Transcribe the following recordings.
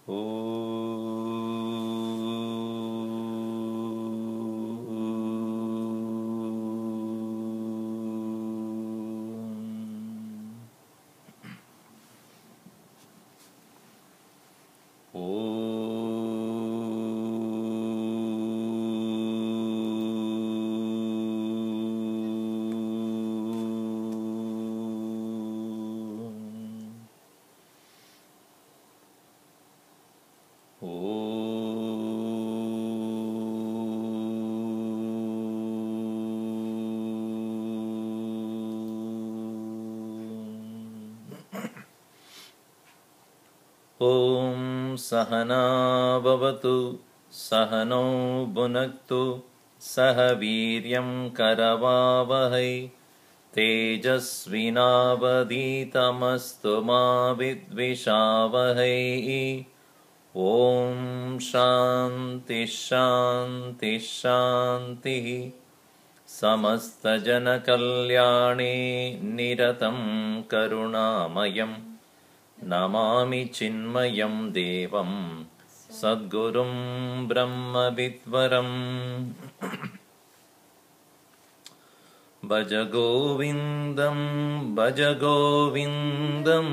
Om. Om Sahana Bhavatu Sahano Bhunaktu Sahaviryam Karavavahai Tejasvinavaditamastu ma vidvishavahai. Om Shanti Shanti Shanti. Samasta Jana Kalyani Niratam Karunamayam Namami Chinmayam Devam Sadgurum Brahma Vidvaram. Bhaja Govindam Bhaja Govindam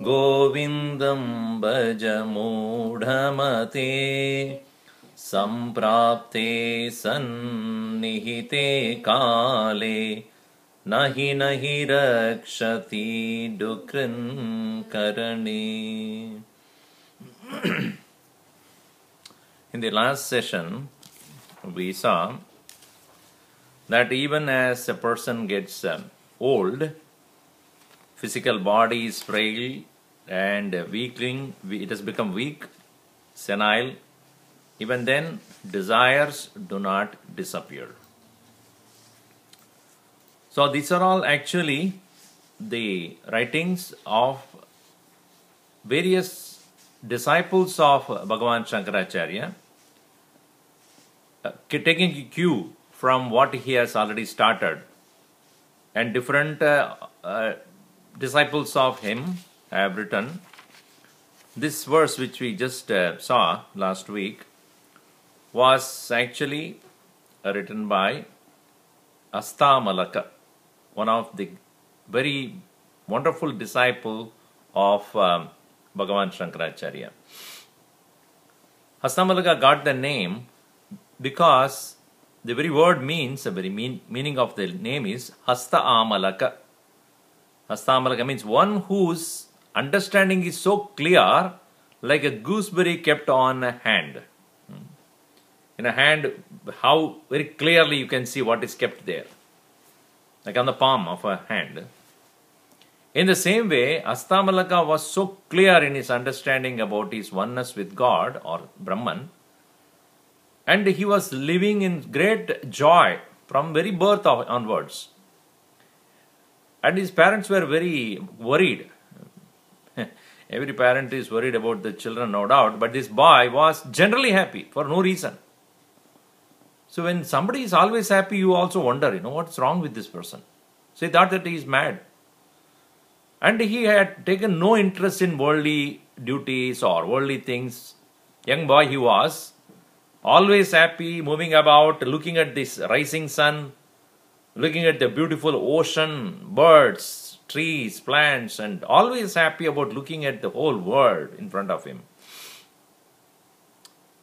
Govindam Bhaja Mudhamate Samprapte Sannihite Kale Nahi nahi rakshati dukran karani. In the last session, we saw that even as a person gets old, physical body is frail and weakling, it has become weak, senile. Even then, desires do not disappear. So these are all actually the writings of various disciples of Bhagavan Shankaracharya, taking a cue from what he has already started, and different disciples of him have written. This verse which we just saw last week was actually written by Astamalaka, one of the very wonderful disciple of Bhagavan Shankaracharya. Astamalaka got the name because the very word means, the very meaning of the name is Hasta Amalaka. Hasta Amalaka means one whose understanding is so clear, like a gooseberry kept on a hand. In a hand, how very clearly you can see what is kept there, like on the palm of a hand. In the same way, Astamalaka was so clear in his understanding about his oneness with God or Brahman, and he was living in great joy from very birth onwards. And his parents were very worried. Every parent is worried about the children, no doubt, but this boy was generally happy for no reason. So when somebody is always happy, you also wonder, what's wrong with this person? So he thought that he is mad. And he had taken no interest in worldly duties or worldly things. Young boy he was, always happy, moving about, looking at this rising sun, looking at the beautiful ocean, birds, trees, plants, and always happy about looking at the whole world in front of him.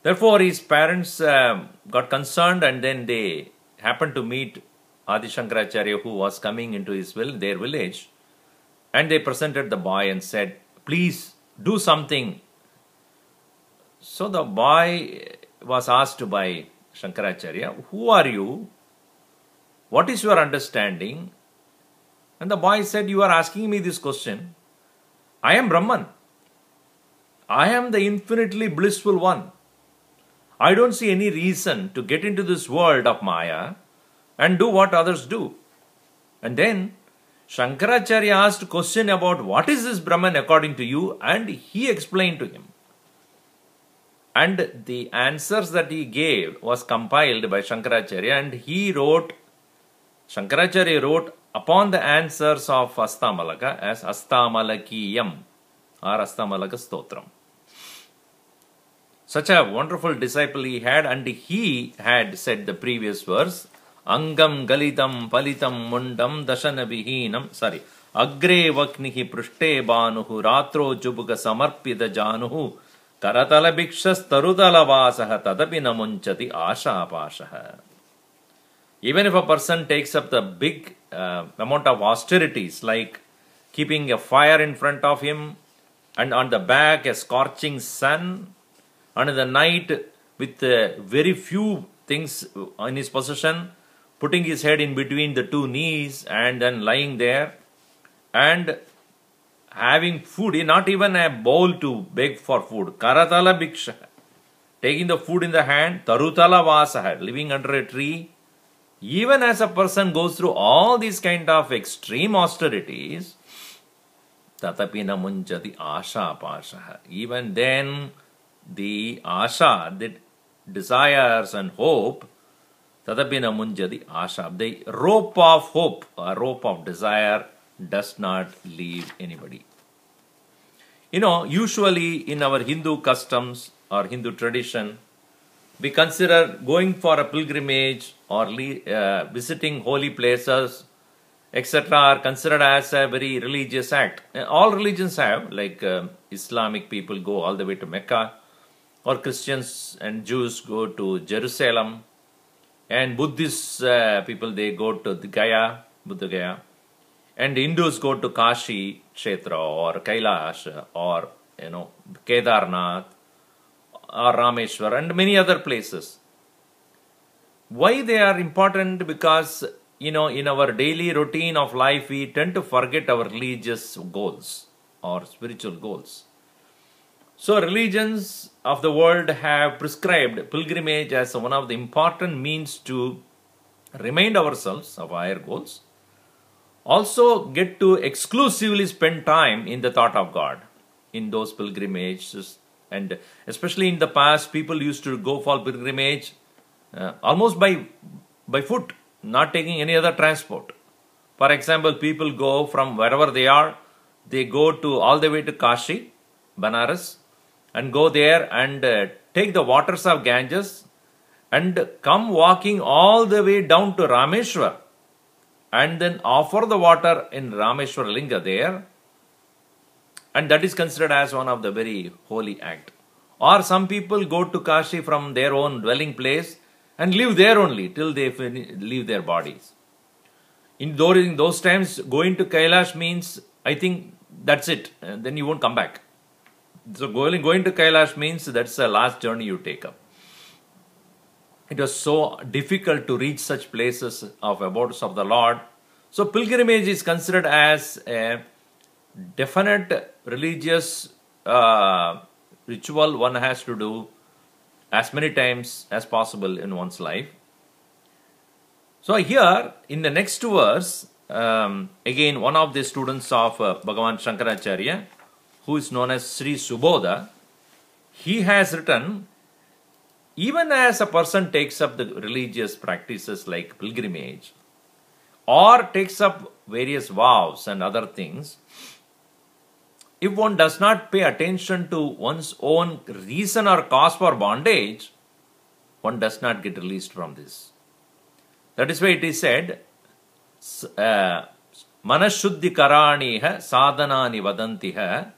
Therefore, his parents got concerned, and then they happened to meet Adi Shankaracharya, who was coming into their village, and they presented the boy and said, "Please do something." So the boy was asked by Shankaracharya, "Who are you? What is your understanding?" And the boy said, "You are asking me this question. I am Brahman. I am the infinitely blissful one. I don't see any reason to get into this world of Maya and do what others do." And then Shankaracharya asked a question about what is this Brahman according to you, and he explained to him. And the answers that he gave was compiled by Shankaracharya, and Shankaracharya wrote upon the answers of Astamalaka as Astamalakiyam or Astamalaka Stotram. Such a wonderful disciple he had, and he had said the previous verse, Angam galitam palitam mundam dashana vihinam, sorry, Agre vaknihi prushte banuhu ratro jubuga samarpida januhu karatala bhikshas tarutala vasaha tadapi namunchati asha pashaha. Even if a person takes up the big amount of austerities, like keeping a fire in front of him, and on the back a scorching sun, and in the night with very few things in his possession, putting his head in between the two knees and then lying there, and having food, not even a bowl to beg for food, karatala bhiksha, taking the food in the hand, tarutala vasaha, living under a tree. Even as a person goes through all these kind of extreme austerities, tatapi namunchati asha pashaha. Even then, the asha, the desires and hope, tatapi namunchati asha, the rope of hope, a rope of desire, does not leave anybody. Usually in our Hindu customs or Hindu tradition, we consider going for a pilgrimage or visiting holy places, etc., are considered as a very religious act. All religions have, like Islamic people go all the way to Mecca, or Christians and Jews go to Jerusalem, and Buddhist people, they go to the Buddha Gaya, and Hindus go to Kashi Kshetra or Kailash or Kedarnath or Rameshwar and many other places. Why they are important? Because in our daily routine of life, we tend to forget our religious goals or spiritual goals. So religions of the world have prescribed pilgrimage as one of the important means to remind ourselves of higher goals. Also get to exclusively spend time in the thought of God in those pilgrimages. And especially in the past, people used to go for pilgrimage almost by foot, not taking any other transport. For example, people go from wherever they are, they go to all the way to Kashi, Banaras, and go there and take the waters of Ganges and come walking all the way down to Rameshwar and then offer the water in Rameshwar Linga there, and that is considered as one of the very holy act. Or some people go to Kashi from their own dwelling place and live there only till they leave their bodies. During those times, going to Kailash means, I think that's it, and then you won't come back. So going to Kailash means that's the last journey you take up. It was so difficult to reach such places of abodes of the Lord. So pilgrimage is considered as a definite religious ritual one has to do as many times as possible in one's life. So here in the next verse, again one of the students of Bhagavan Shankaracharya, who is known as Sri Subodha, he has written, even as a person takes up the religious practices like pilgrimage or takes up various vows and other things, if one does not pay attention to one's own reason or cause for bondage, one does not get released from this. That is why it is said, Manashuddhi karaniha sadhanani vadantiha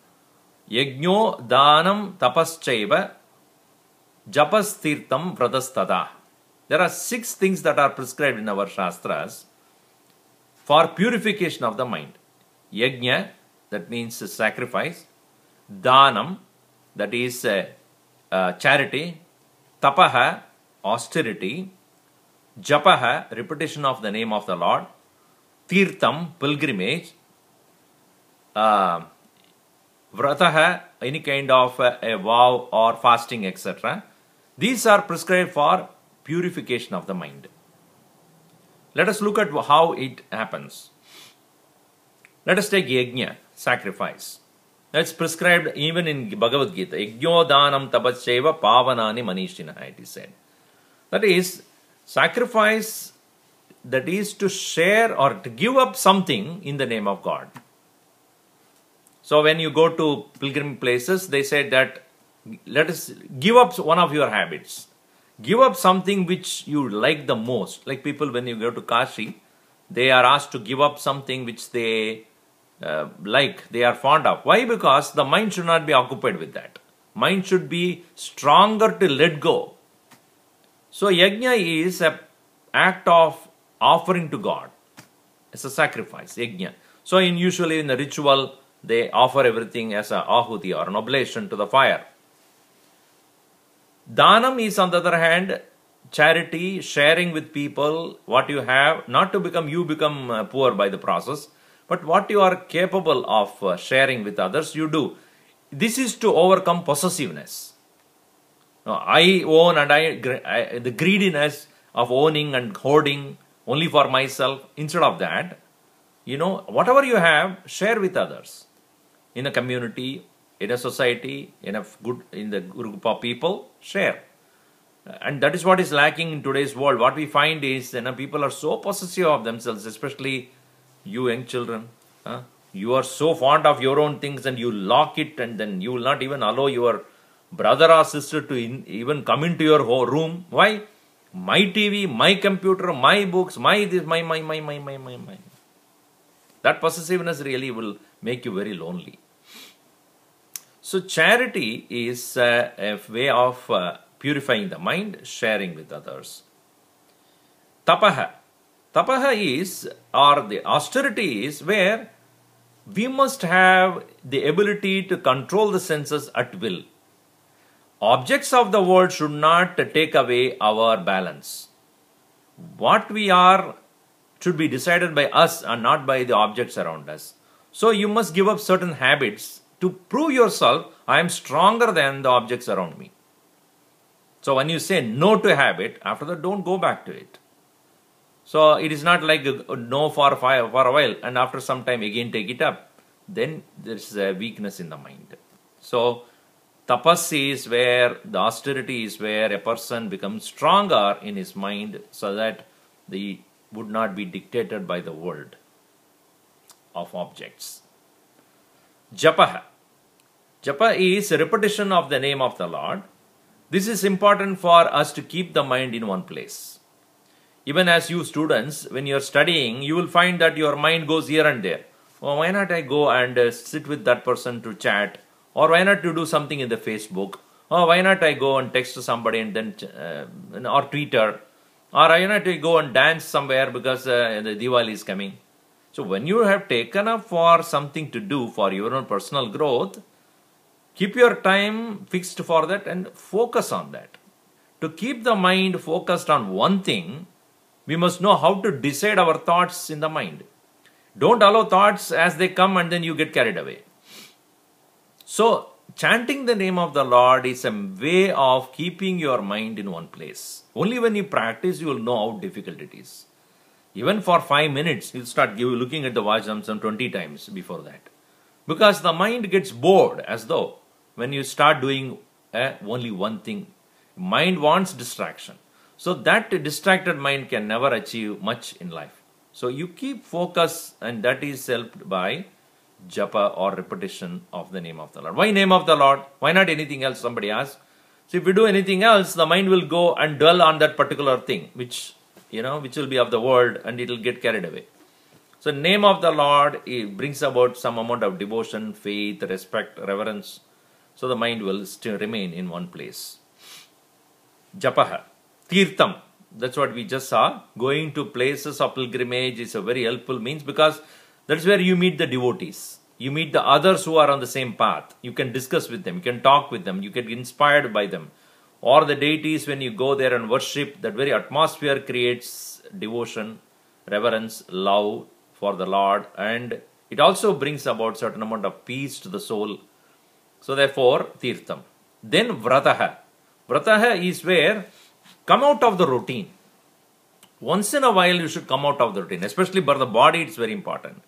yajno danam tapaschaiva japas tirtam vratastada. There are 6 things that are prescribed in our Shastras for purification of the mind. Yajna, that means sacrifice. Danam, that is charity. Tapaha, austerity. Japaha, repetition of the name of the Lord. Tirtam, pilgrimage. Vrataha, any kind of a vow or fasting, etc. These are prescribed for purification of the mind. Let us look at how it happens. Let us take yajna, sacrifice. That's prescribed even in Bhagavad Gita. Yajno danam tapascheva pavanani manishinaha, it is said. That is, sacrifice, that is to share or to give up something in the name of God. So when you go to pilgrim places, they say that Let us give up one of your habits. Give up something which you like the most. Like people, when you go to Kashi, they are asked to give up something which they like, they are fond of. Why? Because the mind should not be occupied with that. Mind should be stronger to let go. So yajna is an act of offering to God. It's a sacrifice, yajna. So usually in the ritual, they offer everything as a ahuti or an oblation to the fire. Dhanam is, on the other hand, charity, sharing with people what you have, not to become poor by the process, but what you are capable of sharing with others, you do. This is to overcome possessiveness. Now, I own, and the greediness of owning and hoarding only for myself. Instead of that, whatever you have, share with others. In a community, in a society, in the group of people, share. And that is what is lacking in today's world. What we find is, people are so possessive of themselves, especially you young children. You are so fond of your own things and you lock it, and then you will not even allow your brother or sister to even come into your room. Why? My TV, my computer, my books, my this, my. That possessiveness really will make you very lonely. So charity is a way of purifying the mind, sharing with others. Tapaha. Tapaha is, or the austerity is, where we must have the ability to control the senses at will. Objects of the world should not take away our balance. What we are should be decided by us and not by the objects around us. So you must give up certain habits to prove yourself, I am stronger than the objects around me. So when you say no to a habit, after that don't go back to it. So it is not like no for a while and after some time again take it up. Then there is a weakness in the mind. So tapas is where, the austerity is where a person becomes stronger in his mind so that they would not be dictated by the world of objects. Japaha. Japa is a repetition of the name of the Lord. This is important for us to keep the mind in one place. Even as you students, when you are studying, you will find that your mind goes here and there. Oh, why not I go and sit with that person to chat? Or why not to do something in the Facebook? Or why not I go and text to somebody and then, or Twitter? Or why not I go and dance somewhere because the Diwali is coming? So when you have taken up for something to do for your own personal growth, keep your time fixed for that and focus on that. To keep the mind focused on one thing, we must know how to decide our thoughts in the mind. Don't allow thoughts as they come and then you get carried away. So, chanting the name of the Lord is a way of keeping your mind in one place. Only when you practice, you will know how difficult it is. Even for 5 minutes, you'll start looking at the watch some 20 times before that. Because the mind gets bored, as though when you start doing only one thing. Mind wants distraction. So that distracted mind can never achieve much in life. So you keep focus, and that is helped by japa or repetition of the name of the Lord. Why name of the Lord? Why not anything else? Somebody asks. So if you do anything else, the mind will go and dwell on that particular thing, which will be of the world, and it will get carried away. So name of the Lord, it brings about some amount of devotion, faith, respect, reverence. So the mind will still remain in one place. Japaha. Tirtham. That's what we just saw. Going to places of pilgrimage is a very helpful means, because that's where you meet the devotees. You meet the others who are on the same path. You can discuss with them. You can talk with them. You get inspired by them. Or the deities, when you go there and worship, that very atmosphere creates devotion, reverence, love for the Lord. And it also brings about certain amount of peace to the soul. So therefore, Tirtham. Then Vrataha. Vrataha is where come out of the routine. Once in a while you should come out of the routine. Especially for the body, it's very important.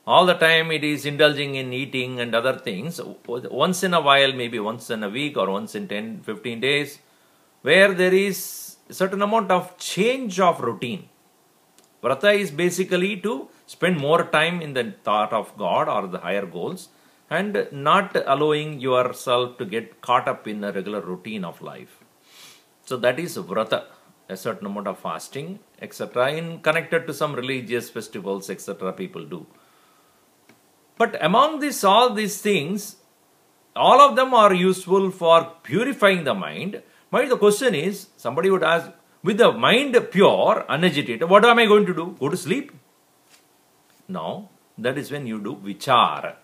All the time it is indulging in eating and other things. Once in a while, maybe once in a week or once in 10, 15 days, where there is a certain amount of change of routine. Vrata is basically to spend more time in the thought of God or the higher goals. and not allowing yourself to get caught up in a regular routine of life. So that is vrata, a certain amount of fasting, etc., in connected to some religious festivals, etc., people do. But among this, all these things, all of them are useful for purifying the mind. But the question is, somebody would ask, with the mind pure, unagitated, what am I going to do? Go to sleep? No, that is when you do vichara.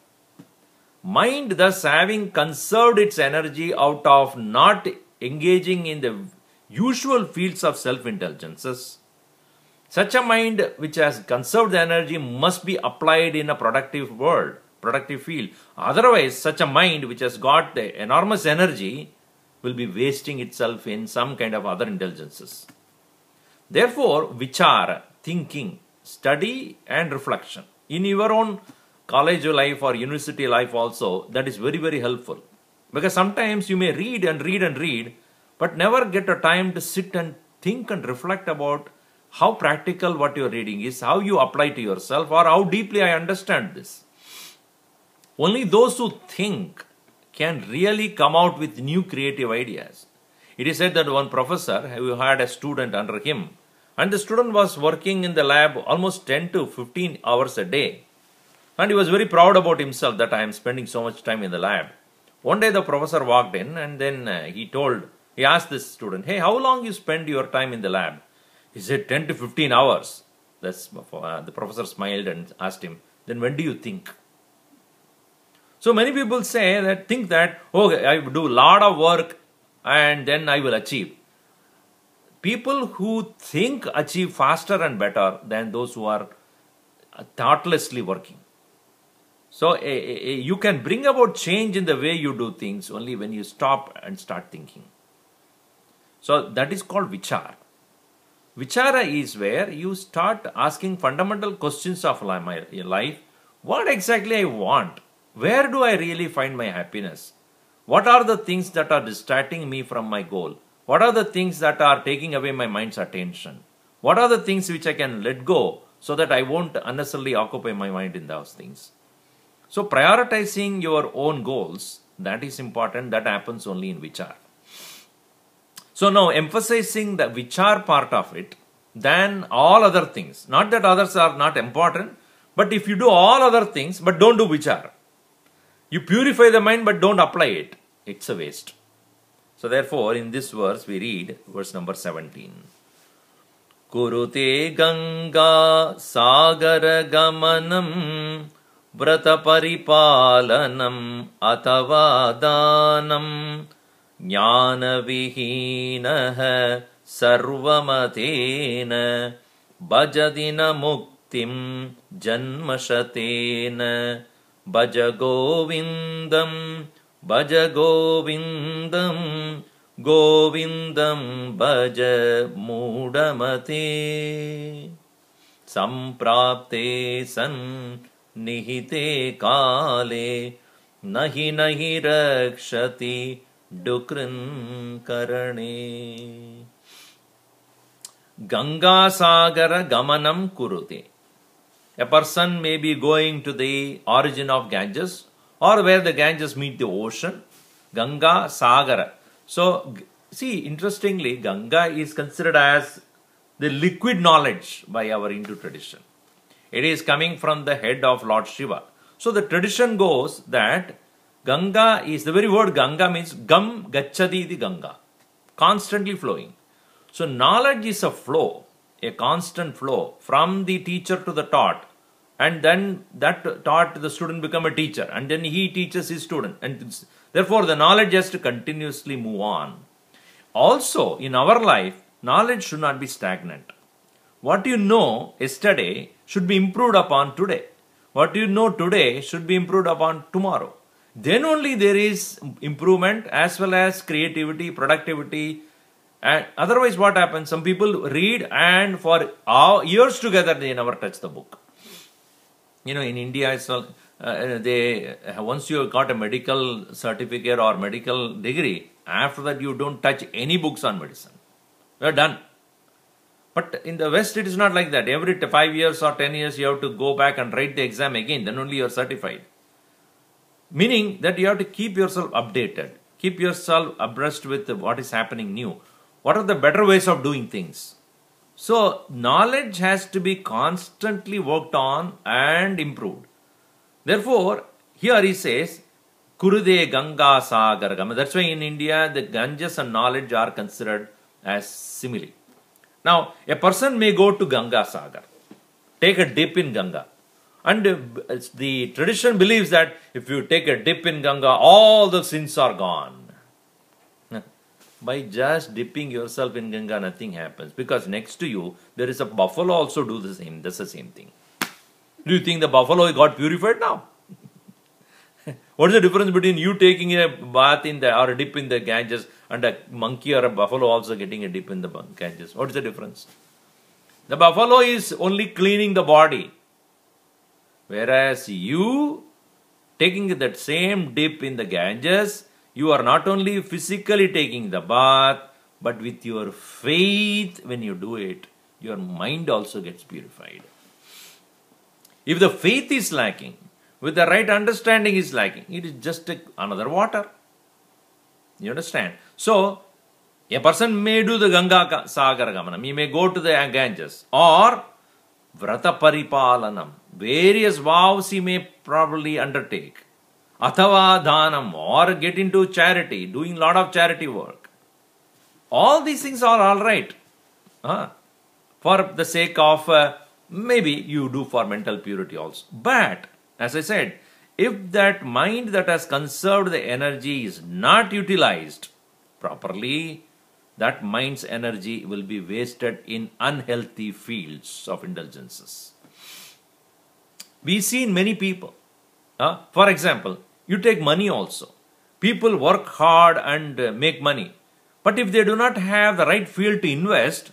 Mind, thus having conserved its energy out of not engaging in the usual fields of self-indulgences, such a mind which has conserved the energy must be applied in a productive world, productive field. Otherwise, such a mind which has got the enormous energy will be wasting itself in some kind of other indulgences. Therefore, vichara, thinking, study and reflection in your own college life or university life also, that is very, very helpful. Because sometimes you may read and read and read, but never get a time to sit and think and reflect about how practical what you are reading is, how you apply to yourself, or how deeply I understand this. Only those who think can really come out with new creative ideas. It is said that one professor who had a student under him, and the student was working in the lab almost 10 to 15 hours a day. And he was very proud about himself that I am spending so much time in the lab. One day the professor walked in and then he asked this student, hey, how long you spend your time in the lab? He said 10 to 15 hours. The professor smiled and asked him, then when do you think? So many people think that, oh, I do a lot of work and then I will achieve. People who think achieve faster and better than those who are thoughtlessly working. So you can bring about change in the way you do things only when you stop and start thinking. So that is called vichara. Vichara is where you start asking fundamental questions of my life. What exactly I want? Where do I really find my happiness? What are the things that are distracting me from my goal? What are the things that are taking away my mind's attention? What are the things which I can let go so that I won't unnecessarily occupy my mind in those things? So prioritizing your own goals, that is important. That happens only in vichar. So now emphasizing the vichar part of it, than all other things. Not that others are not important, but if you do all other things, but don't do vichar. You purify the mind, but don't apply it. It's a waste. So therefore, in this verse, we read verse number 17. Kurute Ganga Sagara Gamanam Vrata Paripalanam Atavadanam Jnana Vihinaha Sarvamatena Bhajadina Muktim Janmashatena Bhaja Govindam Bhaja Govindam Govindam Bhaja Mudamate Samprapte San Nihite Kale Nahi Nahi Rakshati Dukrin Karane. Ganga Sagara Gamanam Kurute. A person may be going to the origin of Ganges or where the Ganges meet the ocean. Ganga Sagara. So, see, interestingly, Ganga is considered as the liquid knowledge by our Hindu tradition. It is coming from the head of Lord Shiva. So, the tradition goes that Ganga is, the very word Ganga means Gam Gachadi the Ganga. Constantly flowing. So, knowledge is a flow, a constant flow from the teacher to the taught. And then that taught the student become a teacher. And then he teaches his student. And therefore, the knowledge has to continuously move on. Also, in our life, knowledge should not be stagnant. What you know yesterday should be improved upon today. What you know today should be improved upon tomorrow. Then only there is improvement as well as creativity, productivity. And otherwise what happens? Some people read and for years together they never touch the book. You know, in India, once you got a medical certificate or medical degree, after that you don't touch any books on medicine. You are done. But in the West, it is not like that. Every 5 years or 10 years, you have to go back and write the exam again. Then only you are certified. Meaning that you have to keep yourself updated, keep yourself abreast with what is happening new. What are the better ways of doing things? So, knowledge has to be constantly worked on and improved. Therefore, here he says, Kurude Ganga Sagaragam. That's why in India, the Ganges and knowledge are considered as simile. Now, a person may go to Ganga Sagar, take a dip in Ganga. And the tradition believes that if you take a dip in Ganga, all the sins are gone. By just dipping yourself in Ganga, nothing happens. Because next to you, there is a buffalo also do the same. That's the same thing. Do you think the buffalo got purified now? What is the difference between you taking a bath in the or a dip in the Ganges and a monkey or a buffalo also getting a dip in the Ganges? What is the difference? The buffalo is only cleaning the body. Whereas you taking that same dip in the Ganges, you are not only physically taking the bath, but with your faith when you do it, your mind also gets purified. If the faith is lacking, with the right understanding is lacking, it is just another water. You understand? So, a person may do the Ganga Sagar Gamanam, he may go to the Ganges, or Vrata Paripalanam, various vows he may probably undertake. Athava Dhanam, or get into charity, doing lot of charity work. All these things are all right. For the sake of, maybe you do for mental purity also. But, as I said, if that mind that has conserved the energy is not utilized properly, that mind's energy will be wasted in unhealthy fields of indulgences. We see in many people, for example, you take money also. People work hard and make money. But if they do not have the right field to invest,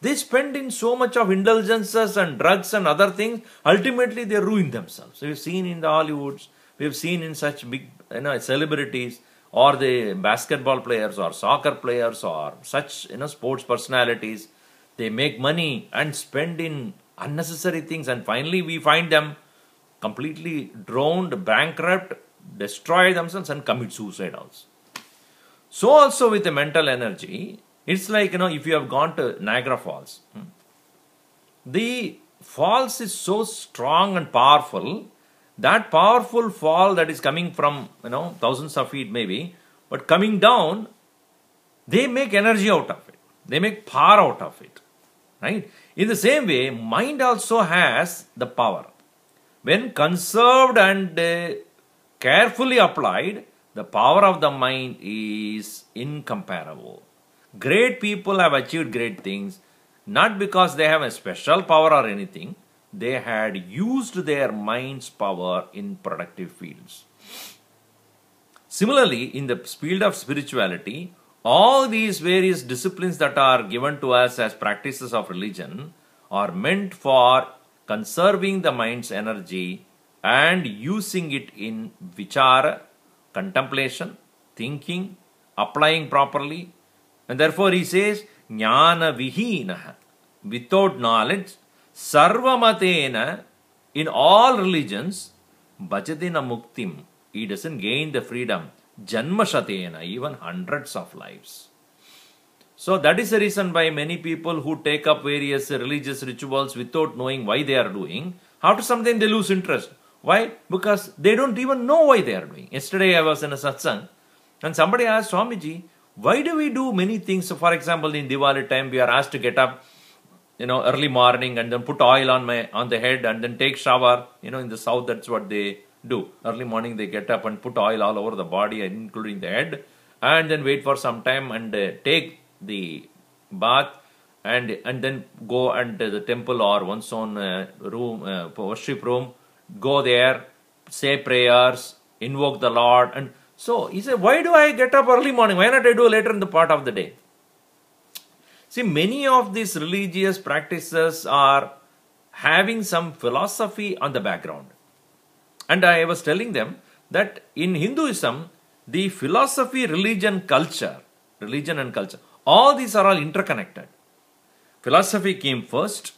they spend in so much of indulgences and drugs and other things. Ultimately, they ruin themselves. We've seen in the Hollywoods, we've seen in such big celebrities, or the basketball players or soccer players or such sports personalities. They make money and spend in unnecessary things, and finally we find them completely drowned, bankrupt, destroy themselves and commit suicide also. So also with the mental energy, it's like, if you have gone to Niagara Falls, the falls is so strong and powerful. That powerful fall that is coming from, thousands of feet maybe, but coming down, they make energy out of it. They make power out of it. Right? In the same way, mind also has the power. When conserved and carefully applied, the power of the mind is incomparable. Great people have achieved great things, not because they have a special power or anything. They had used their mind's power in productive fields. Similarly, in the field of spirituality, all these various disciplines that are given to us as practices of religion are meant for conserving the mind's energy and using it in vichara, contemplation, thinking, applying properly. And therefore he says, jnana vihinaha, without knowledge, sarvamatena, in all religions, bhajatina muktim, he doesn't gain the freedom, janmashatena, even hundreds of lives. So that is the reason why many people who take up various religious rituals without knowing why they are doing, after some time they lose interest. Why? Because they don't even know why they are doing. Yesterday I was in a satsang and somebody asked Swamiji, why do we do many things? So for example, in Diwali time, we are asked to get up, early morning and then put oil on the head and then take shower. In the south, that's what they do. Early morning, they get up and put oil all over the body, including the head, and then wait for some time and take the bath and then go and the temple or one's own room, worship room, go there, say prayers, invoke the Lord. And so he said, why do I get up early morning? Why not I do later in the part of the day? See, many of these religious practices are having some philosophy on the background. And I was telling them that in Hinduism, the philosophy, religion and culture, all these are all interconnected. Philosophy came first.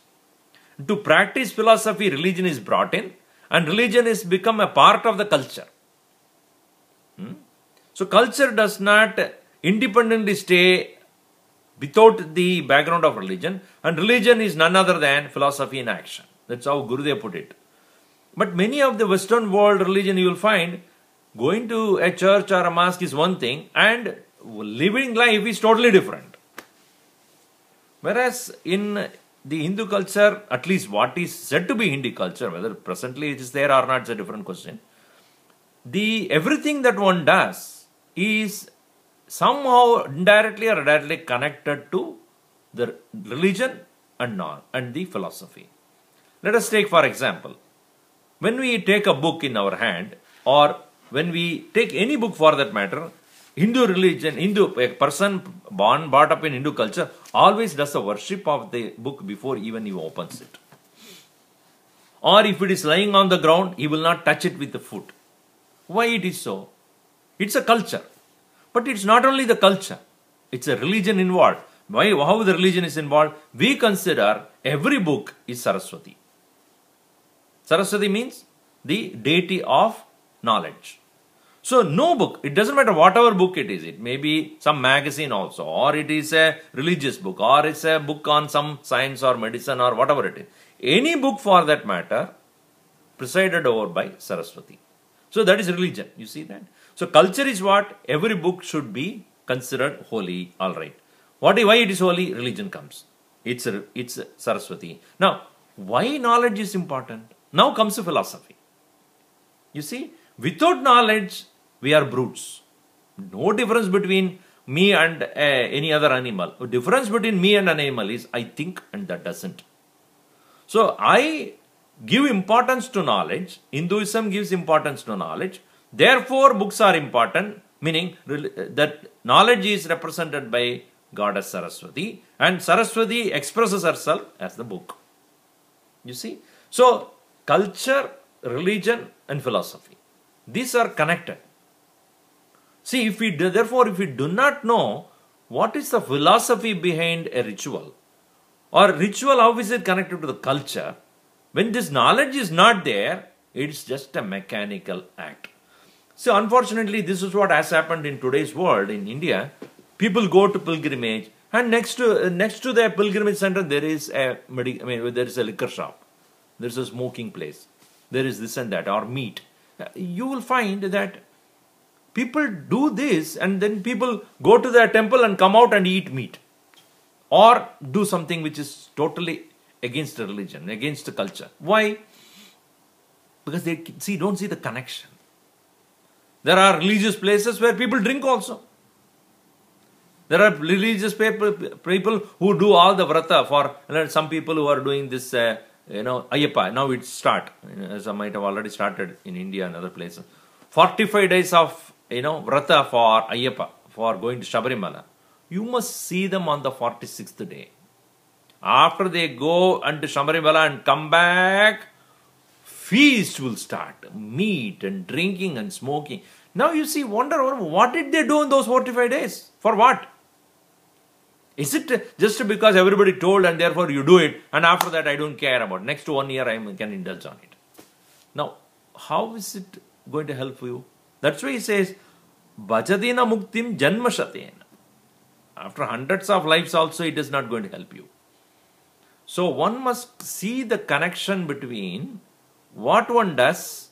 To practice philosophy, religion is brought in, and religion has become a part of the culture. So culture does not independently stay without the background of religion, and religion is none other than philosophy in action. That's how Gurudev put it. But many of the Western world religion, you will find going to a church or a mosque is one thing, and living life is totally different. Whereas in the Hindu culture, at least what is said to be Hindu culture, whether presently it is there or not is a different question. Everything that one does is somehow indirectly or directly connected to the religion and the philosophy. Let us take, for example, when we take a book in our hand, or when we take any book for that matter, Hindu religion, a person brought up in Hindu culture always does the worship of the book before even he opens it. Or if it is lying on the ground, he will not touch it with the foot. Why it is so? It's a culture. But it's not only the culture, it's a religion involved. Why? How the religion is involved? We consider every book is Saraswati. Saraswati means the deity of knowledge. So no book, it doesn't matter whatever book it is. It may be some magazine also, or it is a religious book, or it's a book on some science or medicine or whatever it is. Any book for that matter, presided over by Saraswati. So that is religion. You see that? So culture is what? Every book should be considered holy. All right. Why it is holy? Religion comes. It's Saraswati. Now, why knowledge is important? Now comes the philosophy. You see, without knowledge, we are brutes. No difference between me and any other animal. The difference between me and an animal is I think and that doesn't. So I give importance to knowledge. Hinduism gives importance to knowledge. Therefore, books are important, meaning that knowledge is represented by Goddess Saraswati, and Saraswati expresses herself as the book. You see? So, culture, religion, and philosophy. These are connected. See, if we do not know what is the philosophy behind a ritual, or ritual, how is it connected to the culture, when this knowledge is not there, it's just a mechanical act. So, unfortunately, this is what has happened in today's world, in India. People go to pilgrimage, and next to the pilgrimage center, there is a liquor shop, there is a smoking place, there is this and that, or meat. You will find that people do this, and then people go to their temple and come out and eat meat, or do something which is totally against the religion, against the culture. Why? Because they don't see the connection. There are religious places where people drink also. There are religious people who do all the vrata for some people who are doing this, Ayyappa. Now it start, as I might have already started in India and other places. 45 days of, vrata for Ayyappa, for going to Shabarimala. You must see them on the 46th day. After they go unto Shabarimala and come back, feast will start. Meat and drinking and smoking. Now you see, wonder what did they do in those 45 days? For what? Is it just because everybody told and therefore you do it, and after that I don't care about it. Next 1 year I can indulge on it. Now, how is it going to help you? That's why he says, Bhajadina muktim janmashatena. After hundreds of lives also, it is not going to help you. So one must see the connection between what one does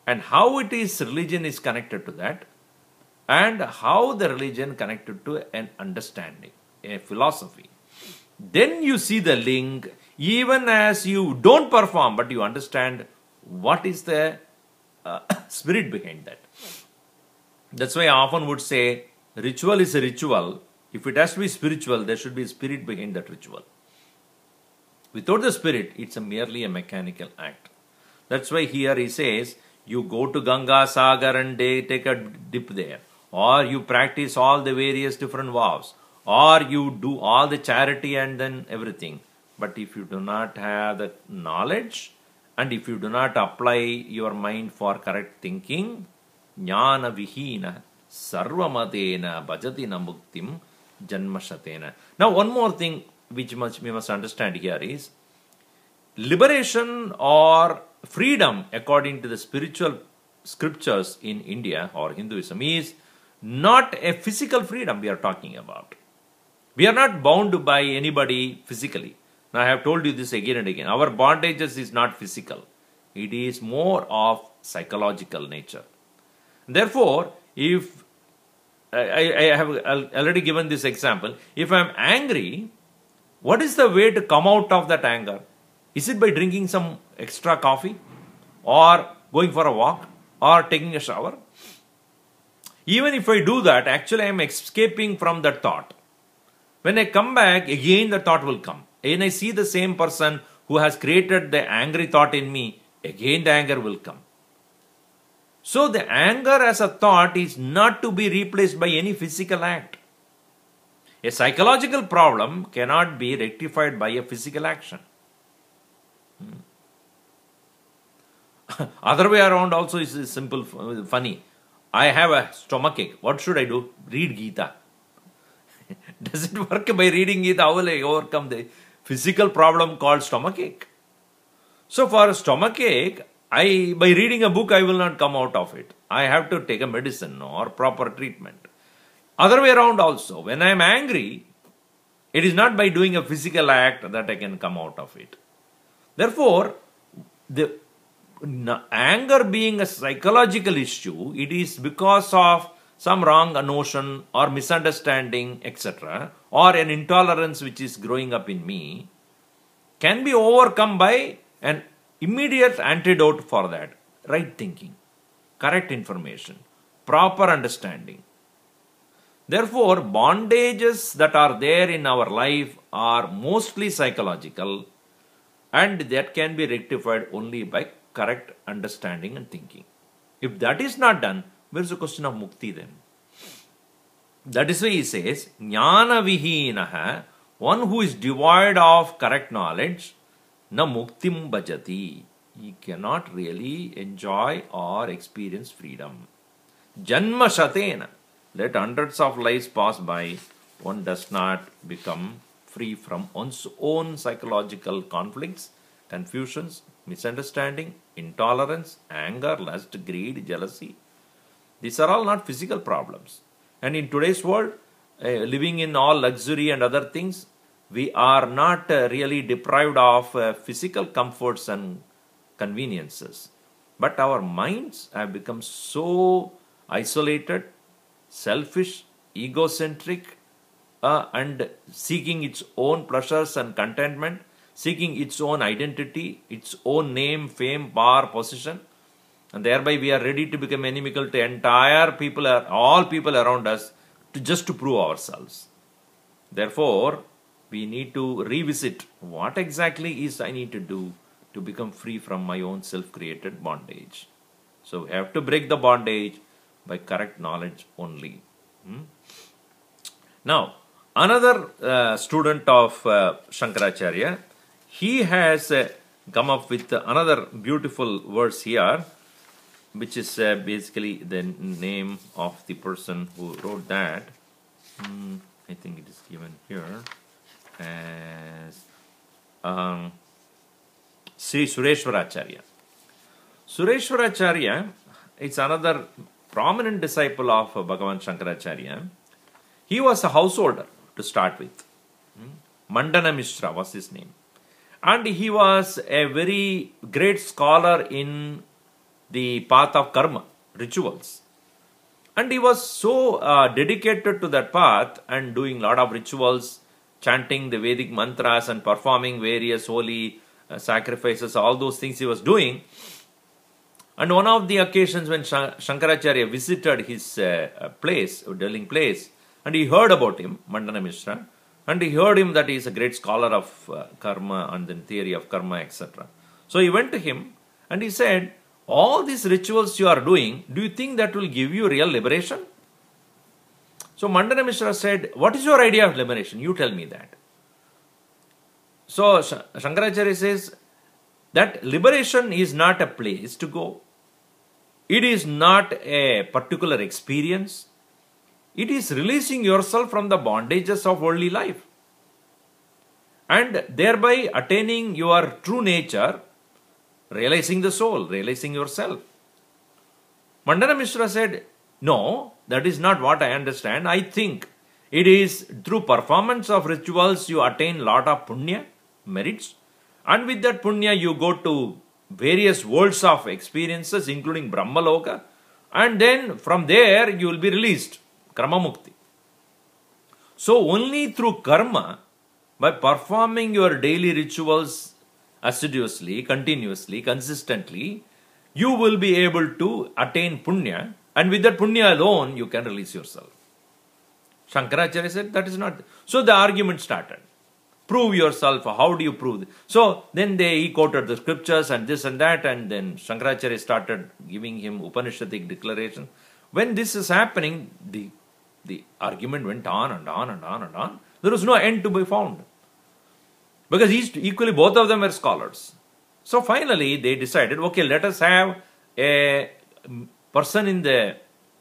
and how it is religion is connected to that, and how the religion connected to an understanding, a philosophy. Then you see the link, even as you don't perform, but you understand what is the spirit behind that. That's why I often would say, ritual is a ritual. If it has to be spiritual, there should be a spirit behind that ritual. Without the spirit, it's merely a mechanical act. That's why here he says, you go to Ganga Sagar and take a dip there, or you practice all the various different vows, or you do all the charity and then everything. But if you do not have the knowledge, and if you do not apply your mind for correct thinking, jnana vihina sarvamadena bhajatina muktim janmashatena. Now one more thing which we must understand here is, liberation or freedom according to the spiritual scriptures in India or Hinduism is not a physical freedom we are talking about. We are not bound by anybody physically. Now, I have told you this again and again. Our bondages is not physical. It is more of psychological nature. Therefore, if I have already given this example, if I am angry, what is the way to come out of that anger? Is it by drinking some extra coffee, or going for a walk, or taking a shower? Even if I do that, actually I am escaping from that thought. When I come back, again the thought will come. When I see the same person who has created the angry thought in me, again the anger will come. So the anger as a thought is not to be replaced by any physical act. A psychological problem cannot be rectified by a physical action. Other way around also is simple, funny. I have a stomachache. What should I do? Read Gita. Does it work by reading Gita? How will I overcome the physical problem called stomachache? So for a stomachache, by reading a book, I will not come out of it. I have to take a medicine or proper treatment. Other way around also, when I am angry, it is not by doing a physical act that I can come out of it. Therefore, the anger being a psychological issue, it is because of some wrong notion or misunderstanding, etc., or an intolerance which is growing up in me, can be overcome by an immediate antidote for that. Right thinking, correct information, proper understanding. Therefore, bondages that are there in our life are mostly psychological, and that can be rectified only by correct understanding and thinking. If that is not done, where is the question of mukti then? That is why he says, jnana vihinaha, one who is devoid of correct knowledge, na muktim bhajati. He cannot really enjoy or experience freedom. Janma shatena. Let hundreds of lives pass by, one does not become free from one's own psychological conflicts, confusions, misunderstanding, intolerance, anger, lust, greed, jealousy. These are all not physical problems. And in today's world, living in all luxury and other things, we are not really deprived of physical comforts and conveniences. But our minds have become so isolated, selfish, egocentric, and seeking its own pleasures and contentment, seeking its own identity, its own name, fame, power, position, and thereby we are ready to become inimical to all people around us just to prove ourselves. Therefore, we need to revisit what exactly is I need to do to become free from my own self-created bondage. So we have to break the bondage by correct knowledge only. Now, another student of Shankaracharya, he has come up with another beautiful verse here, which is basically the name of the person who wrote that. I think it is given here as Sri Sureshwaracharya. Sureshwaracharya is another prominent disciple of Bhagavan Shankaracharya. He was a householder to start with. Mandana Mishra was his name. And he was a very great scholar in the path of karma, rituals. And he was so dedicated to that path and doing a lot of rituals, chanting the Vedic mantras and performing various holy sacrifices, all those things he was doing. And one of the occasions when Shankaracharya visited his dwelling place, and he heard about him, Mandana Mishra, and he heard him that he is a great scholar of karma and the theory of karma, etc. So he went to him and he said, all these rituals you are doing, do you think that will give you real liberation? So Mandana Mishra said, what is your idea of liberation? You tell me that. So Shankaracharya says that liberation is not a place to go. It is not a particular experience. It is releasing yourself from the bondages of worldly life and thereby attaining your true nature, realizing the soul, realizing yourself. Mandana Mishra said, no, that is not what I understand. I think it is through performance of rituals you attain lot of punya, merits, and with that punya you go to various worlds of experiences, including Brahmaloka, and then from there you will be released, Karma Mukti. So only through karma, by performing your daily rituals assiduously, continuously, consistently, you will be able to attain punya, and with that punya alone, you can release yourself. Shankaracharya said that is not. So the argument started. Prove yourself. How do you prove? So then he quoted the scriptures and this and that, and then Shankaracharya started giving him Upanishadic declaration. When this is happening, the argument went on and on and on and on. There was no end to be found. Because equally both of them were scholars. So finally they decided, okay, let us have a person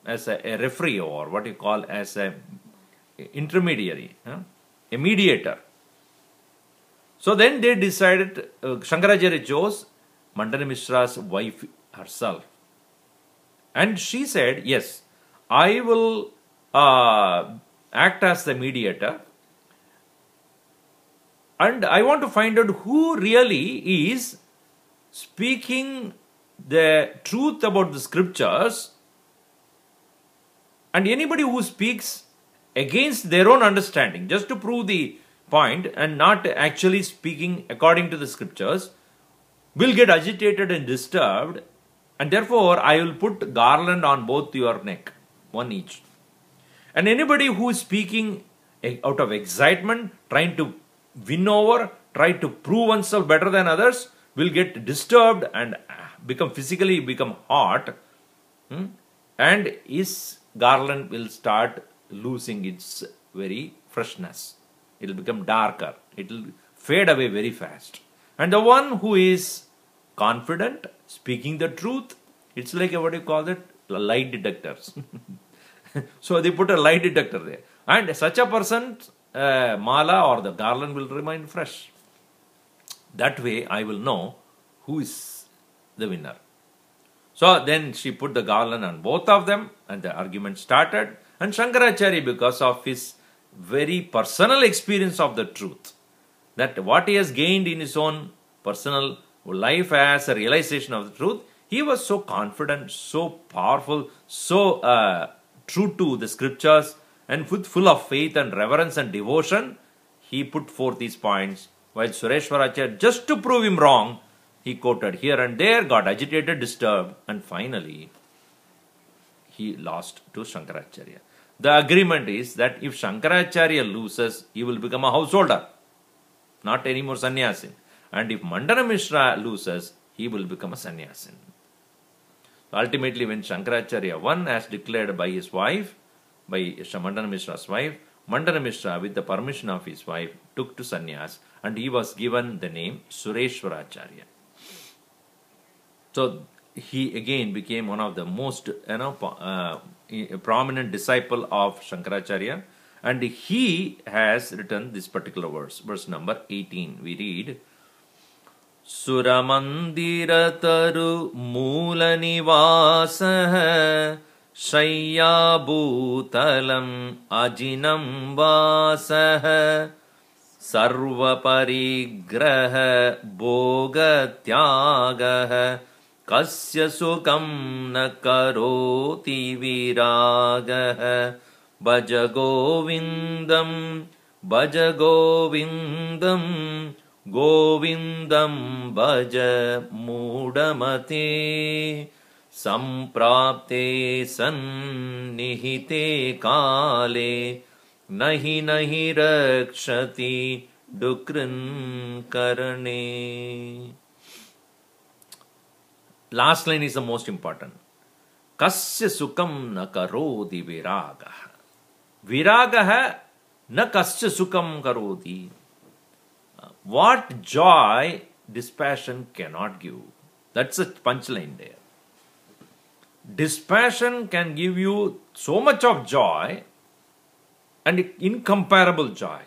as a referee, or what you call as a intermediary, a mediator. So then they decided, Shankaracharya chose Mandana Mishra's wife herself. And she said, yes, I will act as the mediator. And I want to find out who really is speaking the truth about the scriptures, and anybody who speaks against their own understanding, just to prove the point and not actually speaking according to the scriptures, will get agitated and disturbed, and therefore I will put garland on both your neck, one each. And anybody who is speaking out of excitement, trying to win over, try to prove oneself better than others, will get disturbed and physically become hot, and his garland will start losing its very freshness. It will become darker. It will fade away very fast. And the one who is confident, speaking the truth, it's like what do you call it? Light detectors. So they put a light detector there. And such a person's mala or the garland will remain fresh. That way I will know who is the winner. So then she put the garland on both of them, and the argument started. And Shankaracharya, because of his very personal experience of the truth, that what he has gained in his own personal life as a realization of the truth, he was so confident, so powerful, so true to the scriptures, and full of faith and reverence and devotion, he put forth these points, while Sureshwaracharya, just to prove him wrong, he quoted here and there, got agitated, disturbed, and finally he lost to Shankaracharya. The agreement is that if Shankaracharya loses, he will become a householder, not any more sannyasin. And if Mandana Mishra loses, he will become a sannyasin. Ultimately, when Shankaracharya won, as declared by his wife, by Mandana Mishra's wife, Mandana Mishra, with the permission of his wife, took to sannyas, and he was given the name Sureshwaracharya. So he again became one of the most prominent disciple of Shankaracharya, and he has written this particular verse number 18. We read, Suramandira-taru moolanivasah Shayyabhutalam ajinam vasah Sarvaparigraha bhogatyagah Kasya sukham na karoti viragah Bhaja Govindam Govindam bhaja mudamate samprapte sannihite kale nahi rakshati dukrin karane. Last line is the most important. Kasya sukham na karoti viragah. Viragah na kasya sukham karoti. What joy dispassion cannot give. That's a punchline there. Dispassion can give you so much of joy, and incomparable joy.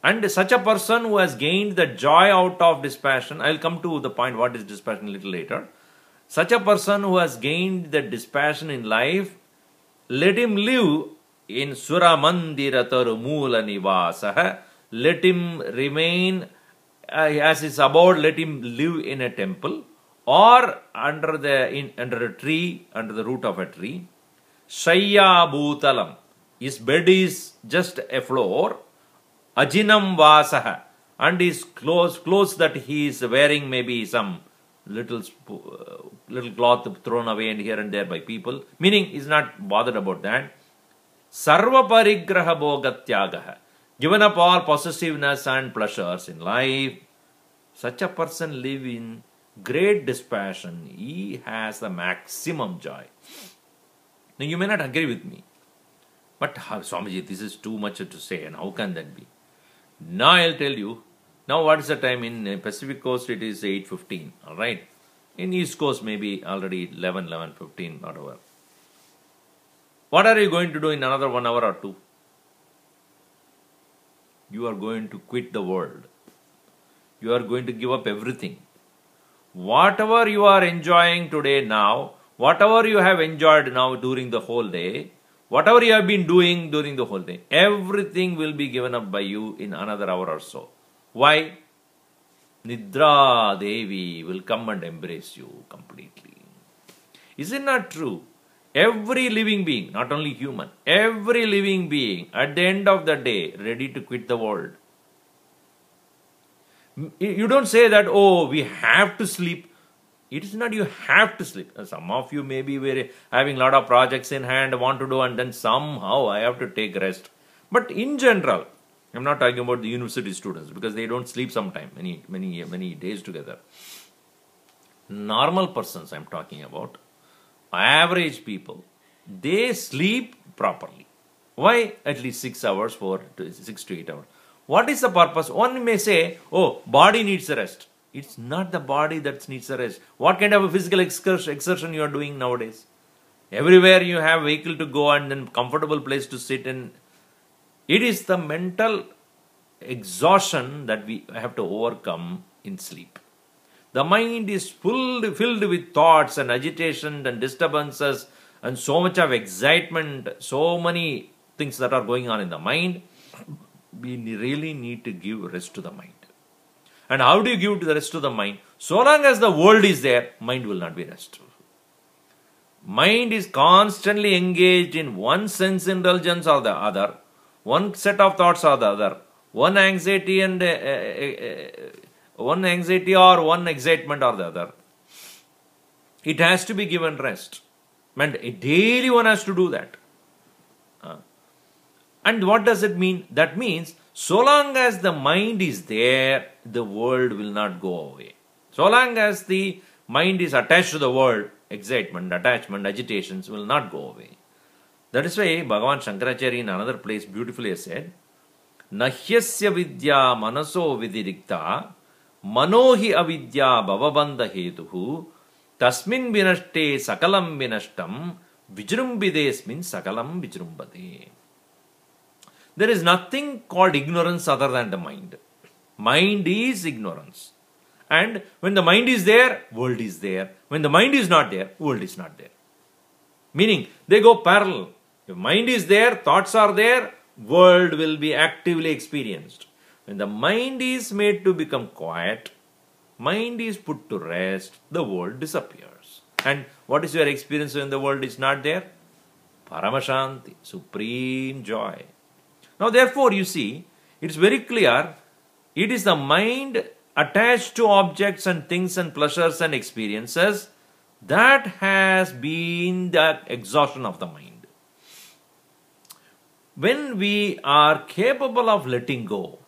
And such a person who has gained the joy out of dispassion, I'll come to the point what is dispassion a little later. Such a person who has gained the dispassion in life, let him live in Sura Mandira Tarumula Nivasah. Let him remain as his abode, let him live in a temple or under a tree, under the root of a tree. Shayya Bhutalam. His bed is just a floor. Ajinam Vasaha. And his clothes that he is wearing may be some little cloth thrown away and here and there by people. Meaning, he is not bothered about that. Sarva Parigraha Bhogatyagaha. Given up all possessiveness and pleasures in life, such a person live in great dispassion. He has the maximum joy. Now, you may not agree with me. But Swamiji, this is too much to say, and how can that be? Now I'll tell you. Now what is the time? In Pacific Coast it is 8:15, alright? In East Coast maybe already 11:15, whatever. What are you going to do in another 1 hour or 2? You are going to quit the world. You are going to give up everything. Whatever you are enjoying today now, whatever you have enjoyed now during the whole day, whatever you have been doing during the whole day, everything will be given up by you in another hour or so. Why? Nidra Devi will come and embrace you completely. Is it not true? Every living being, not only human, every living being at the end of the day ready to quit the world. You don't say that, oh, we have to sleep. It is not you have to sleep. Some of you may be having a lot of projects in hand, want to do, and then somehow I have to take rest. But in general, I'm not talking about the university students because they don't sleep sometime, many days together. Normal persons I'm talking about, average people, they sleep properly. Why? At least 6 hours, 6 to 8 hours. What is the purpose? One may say, oh, body needs a rest. It's not the body that needs a rest. What kind of a physical exertion you are doing nowadays? Everywhere you have vehicle to go and then comfortable place to sit in. It is the mental exhaustion that we have to overcome in sleep. The mind is filled with thoughts and agitation and disturbances and so much of excitement, so many things that are going on in the mind. We really need to give rest to the mind. And how do you give the rest to the mind? So long as the world is there, mind will not be restful. Mind is constantly engaged in one sense indulgence or the other, one set of thoughts or the other, one anxiety and one anxiety or one excitement or the other. It has to be given rest. And daily one has to do that. And what does it mean? That means so long as the mind is there, the world will not go away. So long as the mind is attached to the world, excitement, attachment, agitations will not go away. That is why Bhagavan Shankaracharya in another place beautifully has said, Nahyasya vidya manaso vidirikta manohi avidya bhavabandha hetuhu tasmin vinashte sakalam vinashtam vijrumbidesmin sakalam vijrumbade. There is nothing called ignorance other than the mind. Mind is ignorance. And when the mind is there, world is there. When the mind is not there, world is not there. Meaning, they go parallel. If mind is there, thoughts are there, world will be actively experienced. When the mind is made to become quiet, mind is put to rest, the world disappears. And what is your experience when the world is not there? Paramashanti, supreme joy. Now therefore you see, it's very clear, it is the mind attached to objects and things and pleasures and experiences that has been the exhaustion of the mind. When we are capable of letting go,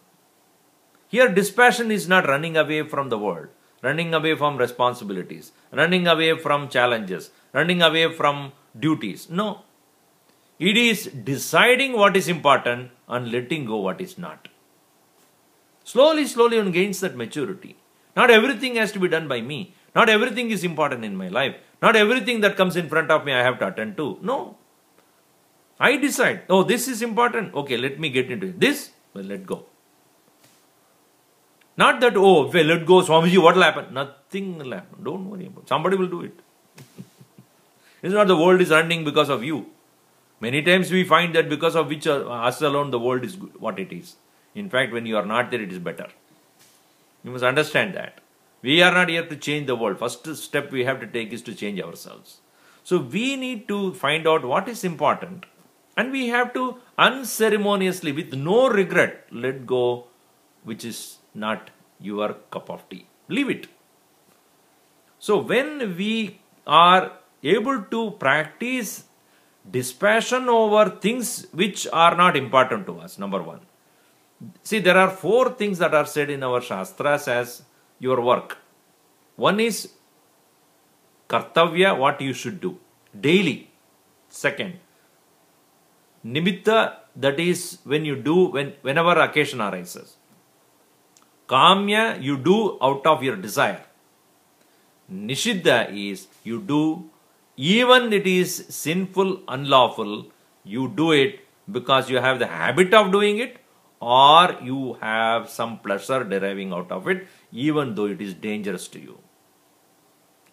here dispassion is not running away from the world, running away from responsibilities, running away from challenges, running away from duties. No. It is deciding what is important and letting go what is not. Slowly one gains that maturity. Not everything has to be done by me. Not everything is important in my life. Not everything that comes in front of me I have to attend to. No. I decide, oh, this is important. Okay, let me get into it. This, well, let go. Not that, oh, if I let go, Swamiji, what will happen? Nothing will happen. Don't worry about it. Somebody will do it. It's not the world is running because of you. Many times we find that because of which us alone the world is good, what it is. In fact, when you are not there, it is better. You must understand that. We are not here to change the world. First step we have to take is to change ourselves. So we need to find out what is important, and we have to unceremoniously, with no regret, let go which is not your cup of tea. Leave it. So when we are able to practice dispassion over things which are not important to us, number one. See, there are 4 things that are said in our Shastras as your work. One is kartavya, what you should do daily. Second, nimitta, that is when you do whenever occasion arises. Kamya, you do out of your desire. Nishiddha is you do even it is sinful, unlawful, you do it because you have the habit of doing it, or you have some pleasure deriving out of it, even though it is dangerous to you.